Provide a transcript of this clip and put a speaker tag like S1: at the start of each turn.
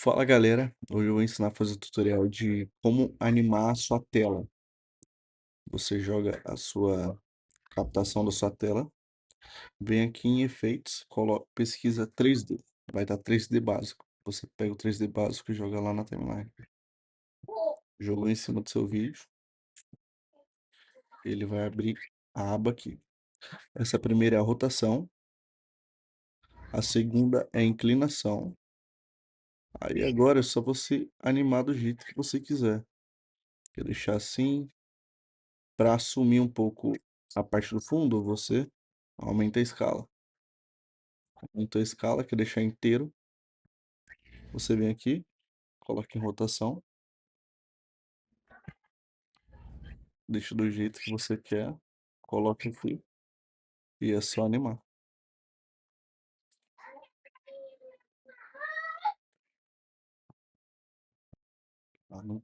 S1: Fala galera, hoje eu vou ensinar a fazer o tutorial de como animar a sua tela. Você joga a sua captação da sua tela, vem aqui em efeitos, pesquisa 3D, vai dar 3D básico. Você pega o 3D básico e joga lá na timeline. Jogou em cima do seu vídeo, ele vai abrir a aba aqui. Essa primeira é a rotação, a segunda é a inclinação. Aí agora é só você animar do jeito que você quiser. Quer deixar assim, para assumir um pouco a parte do fundo, você aumenta a escala. Aumentou a escala, quer deixar inteiro. Você vem aqui, coloca em rotação, deixa do jeito que você quer, coloca aqui e é só animar. Ah, não